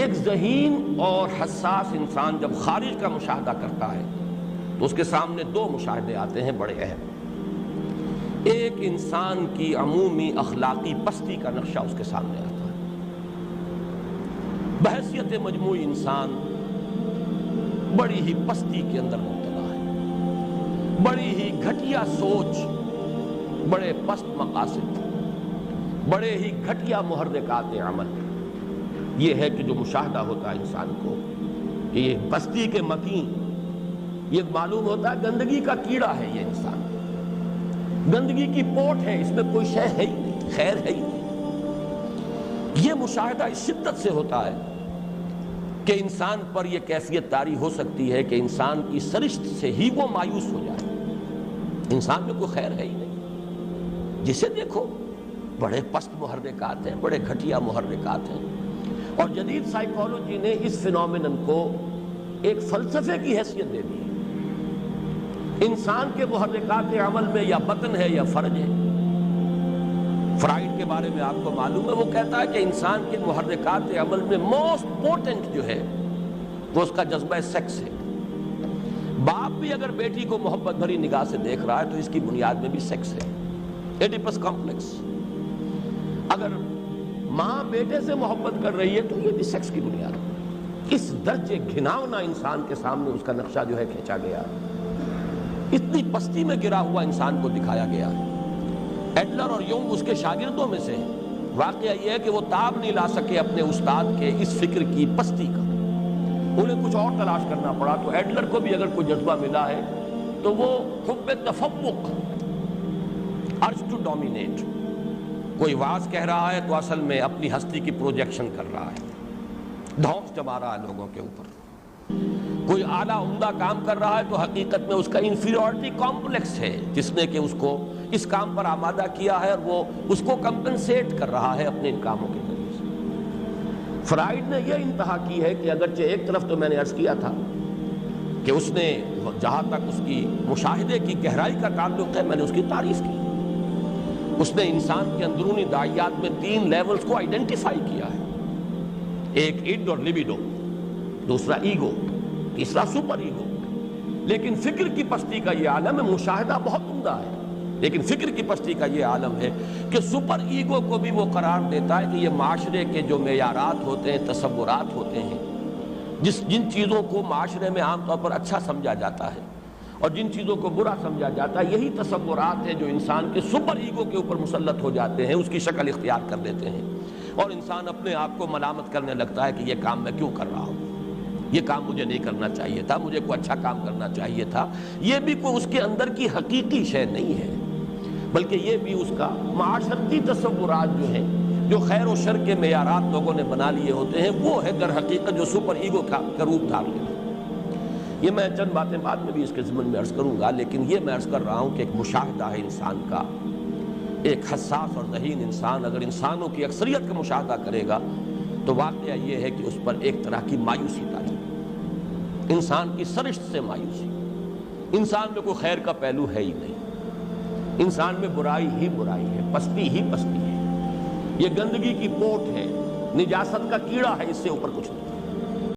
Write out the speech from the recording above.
ایک ذہین اور حساس انسان جب خارج کا مشاہدہ کرتا ہے تو اس کے سامنے دو مشاہدے آتے ہیں بڑے اہم۔ ایک انسان کی عمومی اخلاقی پستی کا نقشہ اس کے سامنے آتا ہے۔ بحیثیت مجموعی انسان بڑی ہی پستی کے اندر مبتلا ہے، بڑی ہی گھٹیا سوچ، بڑے پست مقاصد، بڑے ہی گھٹیا محرکات عمل۔ یہ ہے کہ جو مشاہدہ ہوتا ہے انسان کو کہ یہ پستی کے مکین، یہ معلوم ہوتا ہے گندگی کا کیڑا ہے یہ انسان، گندگی کی پوٹ ہے، اس میں کوئی شے ہے ہی نہیں، خیر ہے ہی نہیں۔ یہ مشاہدہ اس شدت سے ہوتا ہے کہ انسان پر یہ کیفیت طاری ہو سکتی ہے کہ انسان کی سرشت سے ہی وہ مایوس ہو جائے، انسان میں کوئی خیر ہے ہی نہیں، جسے دیکھو بڑے پست محرکات ہیں، بڑے گھٹیا محرکات ہیں۔ اور جدید سائیکالوجی نے اس فینومینن کو ایک فلسفے کی حیثیت دے دی ہے۔ انسان کے محرکات عمل میں یا بطن ہے یا فرج ہے۔ فرائیڈ کے بارے میں آپ کو معلوم ہے، وہ کہتا ہے کہ انسان کے محرکات عمل میں موسٹ پوٹنٹ جو ہے وہ اس کا جذبہ سیکس ہے۔ باپ بھی اگر بیٹی کو محبت بھری نگاہ سے دیکھ رہا ہے تو اس کی بنیاد میں بھی سیکس ہے، ایڈیپس کمپلیکس۔ اگر ماں بیٹے سے محبت کر رہی ہے تو یہ بھی سیکس کی بنیاد ہے۔ اس درجے گھناؤنا انسان کے سامنے اس کا نقشہ جو ہے کھینچا گیا، اتنی پستی میں گرا ہوا انسان کو دکھایا گیا ہے۔ ایڈلر اور یونگ اس کے شاگردوں میں سے ہیں۔ واقعہ یہ ہے کہ وہ تاب نہیں لا سکے اپنے استاد کے اس فکر کی پستی کا، انہیں کچھ اور تلاش کرنا پڑا۔ تو ایڈلر کو بھی اگر کوئی جذبہ ملا ہے تو وہ حب تفوق، ارج ٹو ڈومینیٹ۔ کوئی واز کہہ رہا ہے تو اصل میں اپنی ہستی کی پروجیکشن کر رہا ہے، دھونس جما رہا ہے لوگوں کے اوپر۔ کوئی اعلیٰ عمدہ کام کر رہا ہے تو حقیقت میں اس کا انفیریورٹی کمپلیکس ہے، جس نے کہ اس کو اس کام پر آمادہ کیا ہے اور وہ اس کو کمپنسیٹ کر رہا ہے اپنے ان کاموں کے ذریعے سے۔ فرائیڈ نے یہ انتہا کی ہے کہ اگرچہ ایک طرف تو میں نے عرض کیا تھا کہ اس نے جہاں تک اس کی مشاہدے کی گہرائی کا تعلق ہے میں نے اس کی تعریف کی، اس نے انسان کے اندرونی داعیات میں 3 لیولز کو آئیڈینٹیفائی کیا ہے۔ ایک اڈ اور لیبیڈو، دوسرا ایگو، تیسرا سپر ایگو۔ لیکن فکر کی پستی کا یہ عالم ہے، مشاہدہ بہت عمدہ ہے، لیکن فکر کی پستی کا یہ عالم ہے کہ سپر ایگو کو بھی وہ قرار دیتا ہے کہ یہ معاشرے کے جو معیارات ہوتے ہیں، تصورات ہوتے ہیں، جن چیزوں کو معاشرے میں عام طور پر اچھا سمجھا جاتا ہے اور جن چیزوں کو برا سمجھا جاتا ہے، یہی تصورات ہیں جو انسان کے سپر ایگو کے اوپر مسلط ہو جاتے ہیں، اس کی شکل اختیار کر لیتے ہیں، اور انسان اپنے آپ کو ملامت کرنے لگتا ہے کہ یہ کام میں کیوں کر رہا ہوں، یہ کام مجھے نہیں کرنا چاہیے تھا، مجھے کوئی اچھا کام کرنا چاہیے تھا۔ یہ بھی کوئی اس کے اندر کی حقیقی شے نہیں ہے، بلکہ یہ بھی اس کا معاشرتی تصورات جو ہیں، جو خیر و شر کے معیارات لوگوں نے بنا لیے ہوتے ہیں، وہ ہے در حقیقت جو سپر ایگو کا روپ دھار لیتے ہیں۔ یہ میں چند باتیں بعد میں بھی اس کے ضمن میں عرض کروں گا، لیکن یہ میں عرض کر رہا ہوں کہ ایک مشاہدہ ہے انسان کا، ایک حساس اور ذہین انسان اگر انسانوں کی اکثریت کا مشاہدہ کرے گا تو واقعہ یہ ہے کہ اس پر ایک طرح کی مایوسی تاری، انسان کی سرشت سے مایوسی۔ انسان میں کوئی خیر کا پہلو ہے ہی نہیں، انسان میں برائی ہی برائی ہے، پستی ہی پستی ہے، یہ گندگی کی پوٹ ہے، نجاست کا کیڑا ہے، اس سے اوپر کچھ نہیں۔